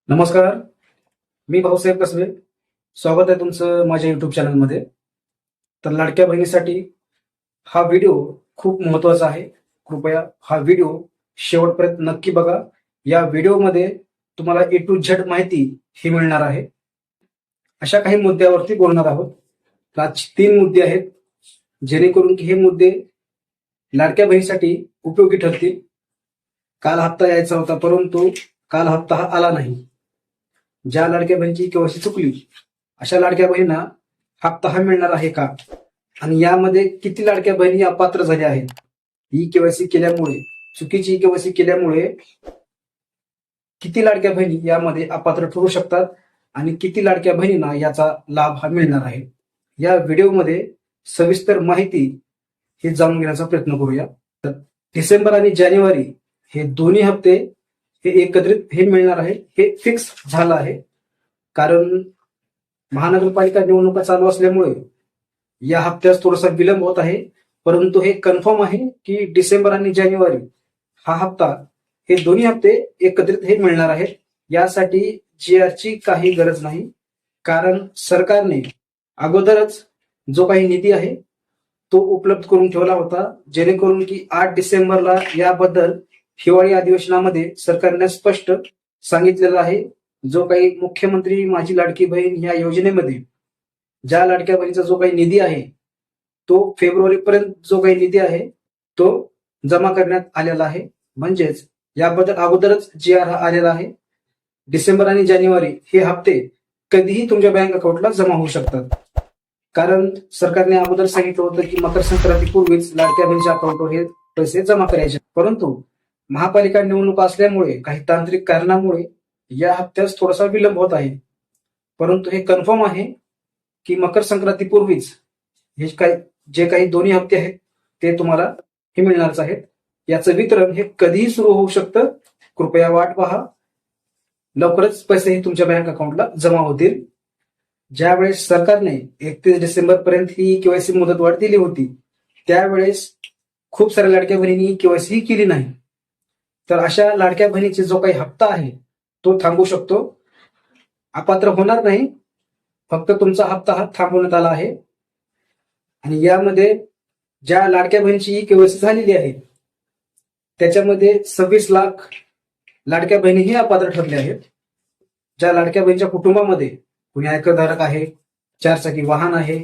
नमस्कार. मी भाऊसाहेब कसबे. स्वागत आहे तुमचं माझ्या युट्यूब चॅनलमध्ये. तर लाडक्या बहिणीसाठी हा व्हिडिओ खूप महत्वाचा आहे. कृपया हा व्हिडिओ शेवटपर्यंत नक्की बघा. या व्हिडिओमध्ये तुम्हाला ए टू झेड माहिती ही मिळणार आहे. अशा काही मुद्द्यावरती बोलणार आहोत. तर आज 3 मुद्दे आहेत, जेणेकरून की हे मुद्दे लाडक्या बहिणीसाठी उपयोगी ठरतील. काल हप्ता यायचा होता, परंतु काल हप्ता हा आला नाही. ज्या लाडक्या बहिणीची केवायसी चुकली, अशा लाडक्या बहिणींना हप्ता हा मिळणार आहे का, आणि यामध्ये किती लाडक्या बहिणी अपात्र झाल्या आहेत. ही केवायसी केल्यामुळे, चुकीची केवायसी केल्यामुळे किती लाडक्या बहिणी यामध्ये अपात्र ठरू शकतात आणि किती लाडक्या बहिणींना याचा लाभ हा मिळणार आहे. या व्हिडिओमध्ये सविस्तर माहिती हे जाणून घेण्याचा प्रयत्न करूया. तर डिसेंबर आणि जानेवारी हे दोन्ही हप्ते हे एकत्रित हे मिळणार आहे, हे फिक्स झालं आहे. कारण महानगरपालिका निवडणुका चालू असल्यामुळे या हप्त्यास थोडासा विलंब होत आहे, परंतु हे कन्फर्म आहे की डिसेंबर आणि जानेवारी हा हप्ता हे दोन्ही हप्ते एकत्रित हे मिळणार आहेत. यासाठी GR ची काही गरज नाही, कारण सरकारने अगोदरच जो काही निधी आहे तो उपलब्ध करून ठेवला होता, जेणेकरून की 8 डिसेंबरला याबद्दल हिवाळी अधिवेशनामध्ये सरकारने स्पष्ट सांगितलेलं आहे. जो काही मुख्यमंत्री माझी लाडकी बहीण या योजनेमध्ये ज्या लाडक्या बहिणीचा जो काही निधी आहे तो फेब्रुवारीपर्यंत जो काही निधी आहे तो जमा करण्यात आलेला आहे. म्हणजेच याबद्दल अगोदरच GR हा आलेला आहे. डिसेंबर आणि जानेवारी हे हप्ते कधीही तुमच्या बँक अकाउंटला जमा होऊ शकतात. कारण सरकारने अगोदर सांगितलं होतं की मकर संक्रांतीपूर्वीच लाडक्या बहिणीच्या अकाउंटवर हे पैसे जमा करायचे, परंतु महापालिका निवडणूक असल्यामुळे काही तांत्रिक कारणामुळे या हप्त्यास थोडासा विलंब होत आहे. परंतु हे कन्फर्म आहे की मकर संक्रांतीपूर्वीच हे जे काही दोन्ही हप्ते आहेत ते तुम्हाला हे मिळणारच आहेत. याचं वितरण हे कधीही सुरू होऊ शकतं. कृपया वाट पहा. लवकरच पैसे हे तुमच्या बँक अकाउंटला जमा होतील. ज्यावेळेस सरकारने 31 डिसेंबर पर्यंत ही केवायसी मुदतवाढ दिली होती, त्यावेळेस खूप साऱ्या लाडक्या बहिणींनी केवायसी ही केली नाही. तर अशा लाडक्या बहिणीचा जो काही हप्ता आहे तो थांबू शकतो. अपात्र होणार नाही, फक्त तुमचा हप्ता हा थांबवण्यात आला आहे. आणि यामध्ये ज्या लाडक्या बहिणीची ही केवायसी झालेली आहे त्याच्यामध्ये 26 लाख लाडक्या बहिणीही अपात्र ठरल्या आहेत. ज्या लाडक्या बहिणीच्या कुटुंबामध्ये कुणी आयकरधारक आहे, 4 चाकी वाहन आहे,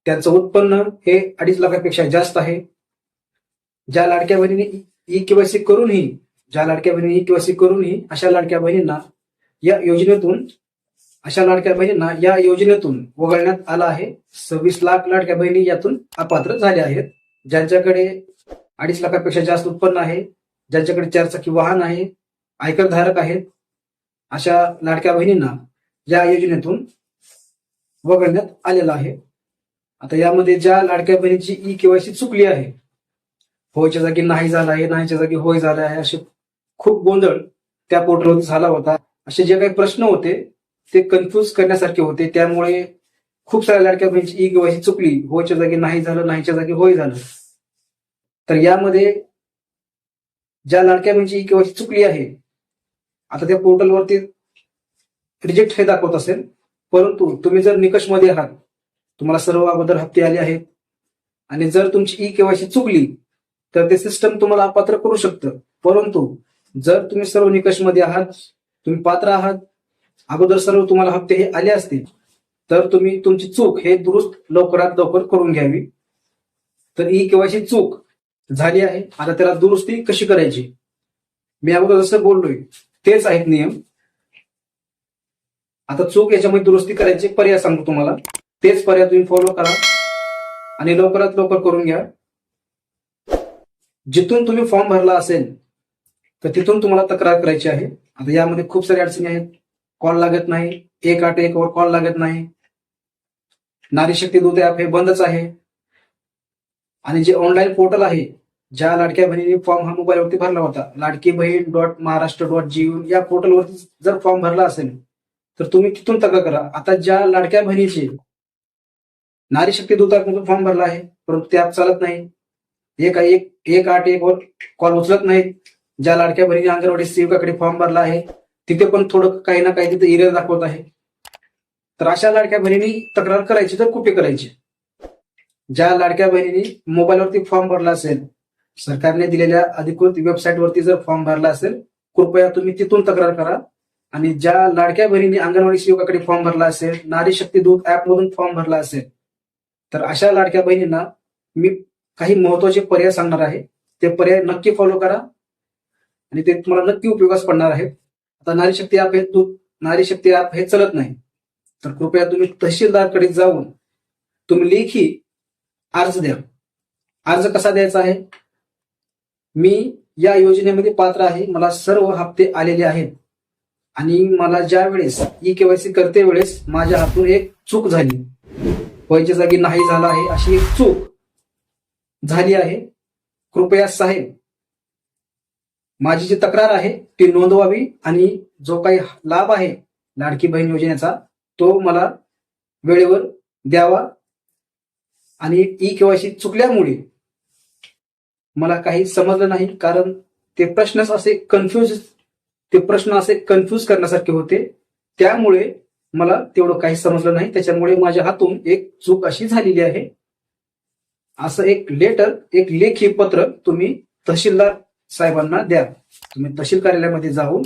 त्यांचं उत्पन्न हे 2.5 लाखापेक्षा जास्त आहे, ज्या लाडक्या बहिणीने ई केवायसी करूनही अशा लाडक्या बहिणींना या योजनेतून वगळण्यात आला आहे. 26 लाख लाडक्या बहिणी यातून अपात्र झाल्या आहेत. ज्यांच्याकडे 2.5 लाखापेक्षा जास्त उत्पन्न आहे, ज्यांच्याकडे 4 चाकी वाहन आहे, आयकरधारक आहेत, अशा लाडक्या बहिणींना या योजनेतून वगळण्यात आलेला आहे. आता यामध्ये ज्या लाडक्या बहिणीची ई केवायसी चुकली आहे, होयच्या जागी नाही झाला आहे, नाहीच्या जागी होय झाला आहे, असे खूप गोंधळ त्या पोर्टलवर झाला होता. असे जे काही प्रश्न होते ते कन्फ्यूज करण्यासारखे होते. त्यामुळे खूप साऱ्या लाडक्या बहिणीची ई केवायसी चुकली, होयच्या जागी नाही झालं, नाहीच्या जागी होय झालं. तर यामध्ये ज्या लाडक्या बहिणीची ई केवायसी चुकली आहे, आता त्या पोर्टलवरती रिजेक्ट हे दाखवत असेल, परंतु तुम्ही जर निकषमध्ये आहात, तुम्हाला सर्व अगोदर हप्ते आले आहेत आणि जर तुमची ई केवायसी चुकली तर ते सिस्टम तुम्हाला अपात्र करू शकतं. परंतु जर तुम्ही सर्व निकषमध्ये आहात, तुम्ही पात्र आहात, अगोदर सर्व तुम्हाला हप्ते हे आले असतील, तर तुम्ही तुमची चूक हे दुरुस्त लवकरात लवकर करून घ्यावी. तर ई केवायसी चूक झाली आहे, आता त्याला दुरुस्ती कशी करायची, मी अगोदर जसं बोललोय तेच आहेत नियम. आता चूक याच्यामध्ये दुरुस्ती करायचे पर्याय सांगतो तुम्हाला, तेच पर्याय तुम्ही फॉलो करा आणि लवकरात लवकर करून घ्या. जिथून तुम्ही फॉर्म भरला असेल तर तिथून तुम्हाला तक्रार करायची आहे. आता यामध्ये खूप साऱ्या अडचणी आहेत. कॉल लागत नाही, 181 वर कॉल लागत नाही, नारी शक्ती दूत ऍप हे बंदच आहे. आणि जे ऑनलाईन पोर्टल आहे, ज्या लाडक्या बहिणीने फॉर्म हा मोबाईलवरती भरला होता, ladkibhin.maharashtra.gov या पोर्टलवरती जर फॉर्म भरला असेल तर तुम्ही तिथून तक्रार करा. आता ज्या लाडक्या बहिणीचे नारी शक्ती दूत ऍपमधून फॉर्म भरला आहे, परंतु ते ऍप चालत नाही, 181 वर कॉल उचलत नाहीत. ज्या लाडक्या बहिणी अंगणवाडी सेविकाकडे फॉर्म भरला आहे तिथे पण थोडं काही ना काही तिथे एरर दाखवत आहे. तर अशा लाडक्या बहिणींनी तक्रार करायची तर कुठे करायची? ज्या लाडक्या बहिणींनी मोबाईलवरती फॉर्म भरला असेल, सरकारने दिलेल्या अधिकृत वेबसाईटवरती जर फॉर्म भरला असेल, कृपया तुम्ही तिथून तक्रार करा. आणि ज्या लाडक्या बहिणींनी अंगणवाडी सेवकाकडे फॉर्म भरला असेल, नारी शक्ती दूत ऍप मधून फॉर्म भरला असेल, तर अशा लाडक्या बहिणींना मी काही महत्वाचे पर्याय सांगणार आहे. ते पर्याय नक्की फॉलो करा आणि ते तुम्हाला नक्की उपयोगास पडणार आहेत. आता नारी शक्ती ऍप हे चलत नाही, तर कृपया तुम्ही तहसीलदारकडे जाऊन तुम्ही लेखी अर्ज द्या. अर्ज कसा द्यायचा आहे? मी या योजनेमध्ये पात्र आहे, मला सर्व हप्ते आलेले आहेत आणि मला ज्या वेळेस केवायसी करते वेळेस माझ्या हातून एक चूक झाली, वयाच्या जागी नाही झाला आहे, अशी एक चूक झाली आहे. कृपया साहेब माझी जी तक्रार आहे ती नोंदवावी आणि जो काही लाभ आहे लाडकी बहीण योजनेचा तो मला वेळेवर द्यावा. आणि केवायसी चुकल्यामुळे मला काही समजलं नाही, कारण ते प्रश्न असे कन्फ्यूज करण्यासारखे होते, त्यामुळे मला तेवढं काही समजलं नाही. त्याच्यामुळे माझ्या हातून एक चूक अशी झालेली आहे. असं एक लेखी पत्र तुम्ही तहसीलदार साहेबांना द्या. तुम्ही तहसील कार्यालयामध्ये जाऊन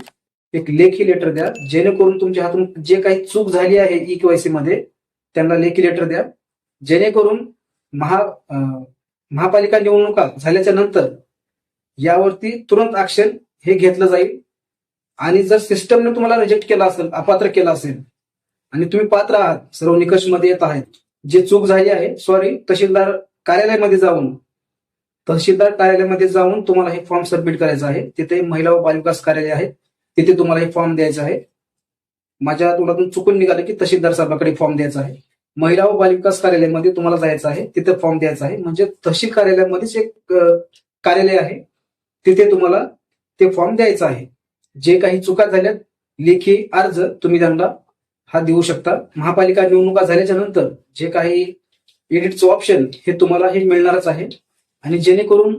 एक लेखी लेटर द्या, जेणेकरून तुमच्या हातून जे काही चूक झाली आहे केवायसी मध्ये त्यांना लेखी लेटर द्या, जेणेकरून महापालिका निवडणुका झाल्याच्या नंतर यावरती तुरंत ऍक्शन हे घेतलं जाईल. आणि जर सिस्टमने तुम्हाला रिजेक्ट केला असेल, अपात्र केला असेल आणि तुम्ही पात्र आहात, सर्व निकष मध्ये येत आहेत, जे चूक झाली आहे तहसीलदार कार्यालयामध्ये जाऊन तुम्हाला हे फॉर्म सबमिट करायचा आहे. तिथे महिला व बालविकास कार्यालय आहे, तिथे तुम्हाला हे फॉर्म द्यायचं आहे. माझ्या तोंडातून चुकून निघालं की तहसीलदार साहेबांकडे फॉर्म द्यायचा आहे. महिला व बालविकास कार्यालयामध्ये तुम्हाला जायचं आहे, तिथे फॉर्म द्यायचा आहे. म्हणजे तहसील कार्यालयामध्येच एक कार्यालय आहे, तिथे तुम्हाला ते फॉर्म द्यायचा आहे. जे काही चुका झाल्यात लेखी अर्ज तुम्ही त्यांना हा देऊ शकता. महापालिका निवडणुका झाल्याच्या नंतर जे काही एडिटचं ऑप्शन हे तुम्हाला हे मिळणारच आहे. आणि जेणेकरून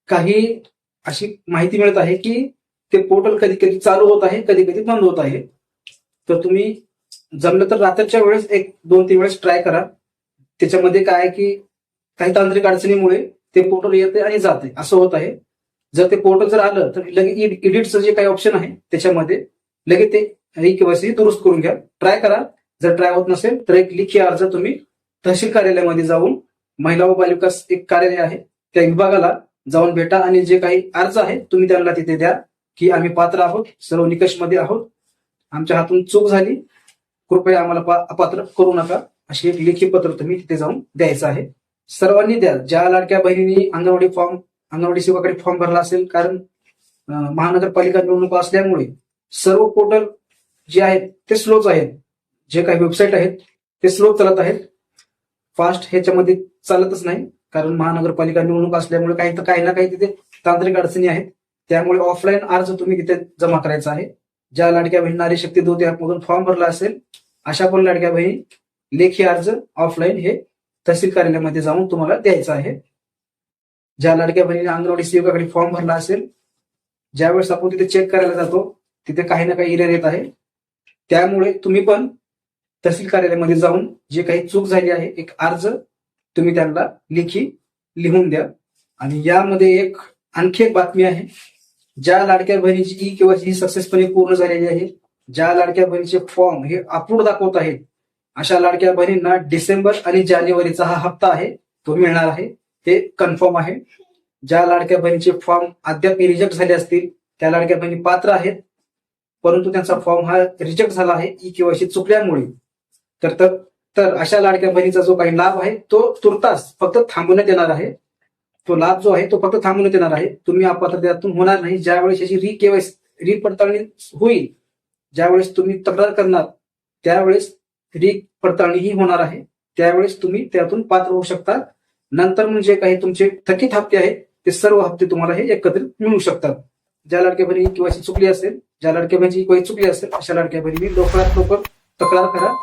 काही अशी माहिती मिळत आहे की ते पोर्टल कधी कधी चालू होत आहे, कधी कधी बंद होत आहे. तर तुम्ही जमलं तर रात्रीच्या वेळेस 1-2-3 वेळेस ट्राय करा. त्याच्यामध्ये काय आहे की काही तांत्रिक अडचणीमुळे ते पोर्टल येते आणि जाते, असं होत आहे. जर ते पोर्टल जर आलं तर लगेच एडिटचं जे काही ऑप्शन आहे त्याच्यामध्ये लगेच ते केवायसी दुरुस्त करून घ्या, ट्राय करा. जर ट्राय होत नसेल तर एक लेखी अर्ज तुम्ही तहसील कार्यालयामध्ये जाऊन, महिला व बालविकास एक कार्यालय आहे त्या विभागाला जाऊन भेटा आणि जे काही अर्ज आहे तुम्ही त्यांना तिथे द्या की आम्ही पात्र आहोत, सर्व निकष मध्ये आहोत, आमच्या हातून चूक झाली, कृपया आम्हाला अपात्र करू नका, अशी एक लेखी पत्र तुम्ही तिथे जाऊन द्यायचं आहे. सर्वांनी द्या. ज्या लाडक्या बहिणींनी अंगणवाडी सेवकाकडे फॉर्म भरला असेल, कारण महानगरपालिका निवडणुका असल्यामुळे सर्व पोर्टल जे आहेत ते स्लोच आहेत, जे काही वेबसाईट आहेत ते स्लो चालत आहेत, फास्ट ह्याच्यामध्ये चालतच नाही. कारण महानगरपालिका निवडणूक असल्यामुळे काही ना काही तिथे तांत्रिक अडचणी आहेत. त्यामुळे ऑफलाईन अर्ज तुम्ही तिथे जमा करायचा आहे. ज्या लाडक्या बहिणी नारी शक्ती दूत ऍपमधून फॉर्म भरला असेल अशा पण लाडक्या बहिणी लेखी अर्ज ऑफलाईन हे तहसील कार्यालयामध्ये जाऊन तुम्हाला द्यायचा आहे. ज्या लाडक्या बहिणीने अंगणवाडी सेवकाकडे फॉर्म भरला असेल, ज्यावेळेस आपण तिथे चेक करायला जातो तिथे काही ना काही एरर येत आहे, त्यामुळे तुम्ही पण तहसील कार्यालयामध्ये जाऊन जे काही चूक झाली आहे एक अर्ज तुम्ही त्यांना लेखी लिहून द्या. आणि यामध्ये आणखी एक बातमी आहे. ज्या लाडक्या बहिणीची केवायसी ही सक्सेसफुली पूर्ण झालेली आहे, ज्या लाडक्या बहिणीचे फॉर्म हे अप्रूव्ड दाखवत आहेत, अशा लाडक्या बहिणींना डिसेंबर आणि जानेवारीचा हा हप्ता आहे तो मिळणार आहे, हे कन्फर्म आहे. ज्या लाडक्या बहिणीचे फॉर्म अद्याप रिजेक्ट झाले असतील त्या लाडक्या बहिणी पात्र आहेत, परंतु त्यांचा फॉर्म हा रिजेक्ट झाला आहे केवायसी चुकल्यामुळे. तर अशा लाडक्या बहिणीचा जो काही लाभ आहे तो तुर्तास फक्त थांबवण्यात येणार आहे. तो लाभ जो आहे तो फक्त थांबवण्यात येणार आहे. तुम्ही अपात्रतेतून होणार नाही. ज्यावेळेस याची केवायसी पडताळणी होईल, ज्यावेळेस तुम्ही तक्रार करणार त्यावेळेस पडताळणी ही होणार आहे, त्यावेळेस तुम्ही त्यातून पात्र होऊ शकता. नंतर म्हणजे काही तुमचे थकीत हप्ते आहेत ते सर्व हप्ते तुम्हाला हे एकत्रित मिळू शकतात. ज्या लाडक्या बहिणी केवायसी चुकली असेल, ज्या लाडक्या बहिणीची केवायसी चुकली असेल अशा लाडक्या बहिणी लवकरात लवकर तक्रार करा,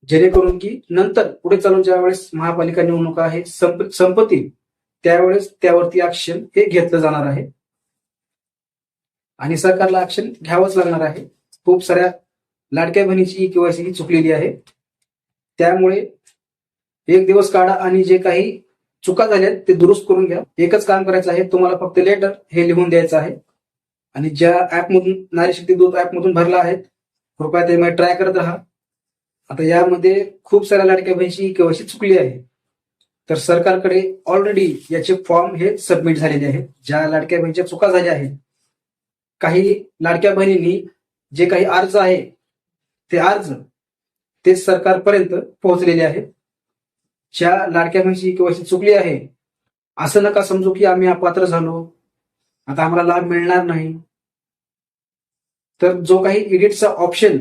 जेणेकरून की नंतर पुढे चालून ज्यावेळेस महापालिका निवडणुका आहे संपतील त्यावेळेस त्यावरती ऍक्शन हे घेतलं जाणार आहे. आणि सरकारला ऍक्शन घ्यावंच लागणार आहे. खूप साऱ्या लाडक्या बहिणीची केवायसी ही चुकलेली आहे. त्यामुळे एक दिवस काढा आणि जे काही चुका झाल्यात ते दुरुस्त करून घ्या. एकच काम करायचं आहे, तुम्हाला फक्त लेटर हे लिहून द्यायचं आहे आणि ज्या ऍपमधून नारी शक्ती दूत ऍपमधून भरला आहे कृपया ते ट्राय करत राहा. आता यामध्ये खूप साऱ्या लाडक्या बहिणीची केवायसी चुकली आहे, तर सरकारकडे ऑलरेडी याचे फॉर्म हे सबमिट झालेले आहेत. ज्या लाडक्या बहिणीच्या चुका झाल्या आहेत, काही लाडक्या बहिणींनी जे काही अर्ज आहे ते अर्ज ते सरकारपर्यंत पोहोचलेले आहेत. ज्या लाडक्या बहिणीची केवायसी चुकली आहे असं नका समजू की आम्ही अपात्र झालो, आता आम्हाला लाभ मिळणार नाही. तर जो काही एडिटचा ऑप्शन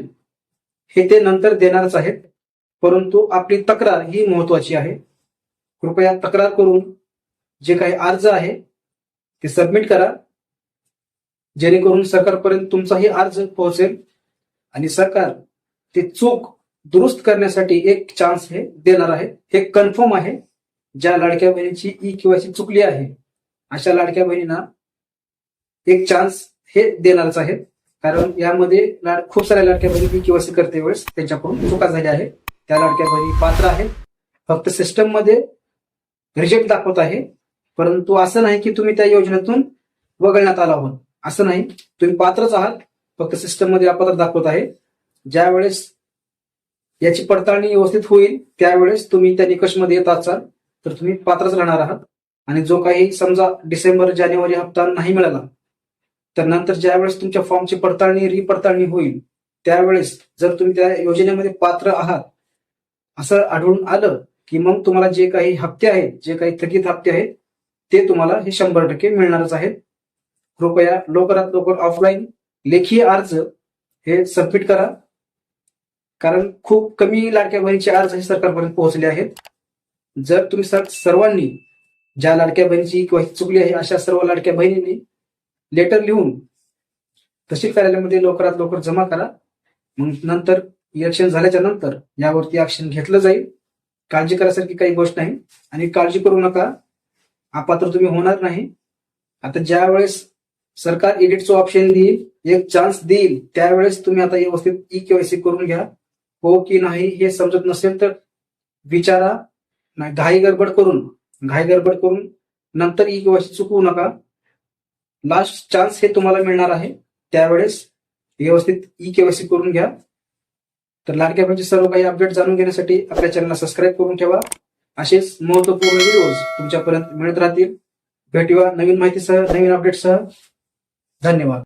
हे ते नंतर देणारच आहेत, परंतु आपली तक्रार ही महत्वाची आहे. कृपया तक्रार करून जे काही अर्ज आहे ते सबमिट करा, जेणेकरून सरकारपर्यंत तुमचाही अर्ज पोहोचेल आणि सरकार ते चूक दुरुस्त करण्यासाठी एक चान्स हे देणार आहे. हे कन्फर्म आहे. ज्या लाडक्या बहिणीची ई केवायसी चुकली आहे अशा लाडक्या बहिणींना एक चान्स हे देणारच आहेत. कारण यामध्ये खूप साऱ्या लाडक्या बहिणी ई केवायसी करते वेळेस त्यांच्याकडून चुका झाल्या आहेत. त्या लाडक्या बहिणी पात्र आहेत, फक्त सिस्टम मध्ये रिजेक्ट दाखवत आहे. परंतु असं नाही की तुम्ही त्या योजनेतून वगळण्यात आला आहोत, असं नाही. तुम्ही पात्रच आहात, फक्त सिस्टम मध्ये अपात्र दाखवत आहे. ज्या वेळेस याची पडताळणी व्यवस्थित होईल त्यावेळेस तुम्ही त्या निकषमध्ये येत असाल तर तुम्ही पात्रच राहणार आहात. आणि जो काही समजा डिसेंबर जानेवारी हप्ता नाही मिळाला तर नंतर ज्यावेळेस तुमच्या फॉर्मची पडताळणी रिपडताळणी होईल त्यावेळेस जर तुम्ही त्या योजनेमध्ये पात्र आहात असं आढळून आलं की मग तुम्हाला जे काही हप्ते आहेत, जे काही थकीत हप्ते आहेत ते तुम्हाला हे 100% मिळणारच आहेत. कृपया लवकरात लवकर ऑफलाईन लेखी अर्ज हे सबमिट करा, कारण खूप कमी लाडक्या बहिणीचे अर्ज हे सरकारपर्यंत पोहोचले आहेत. जर तुम्ही सर्वांनी ज्या लाडक्या बहिणीची केवायसी चुकली आहे अशा सर्व लाडक्या बहिणींनी लेटर लिहून तहसील कार्यालयामध्ये लवकरात लवकर जमा करा. मग नंतर इलेक्शन झाल्याच्या नंतर यावरती ऍक्शन घेतलं जाईल. काळजी करायसारखी काही गोष्ट नाही आणि काळजी करू नका, अपात्र तुम्ही होणार नाही. आता ज्या वेळेस सरकार एडिटचं ऑप्शन देईल, एक चान्स देईल, त्यावेळेस तुम्ही आता व्यवस्थित ई केवायसी करून घ्या. हो की नाही हे समजत नसेल तर विचारा. नाही घाई गडबड करून नंतर ई केवायसी चुकवू नका. लास्ट चान्स हे तुम्हाला मिळणार आहे, त्यावेळेस व्यवस्थित ई केवायसी करून घ्या. तर लाडक्या बहिणीचे सर्व काही अपडेट जाणून घेण्यासाठी आपल्या चॅनलला सबस्क्राईब करून ठेवा. असेच महत्वपूर्ण व्हिडिओज तुमच्यापर्यंत मिळत राहतील. भेटूया नवीन माहितीसह, नवीन अपडेटसह. धन्यवाद.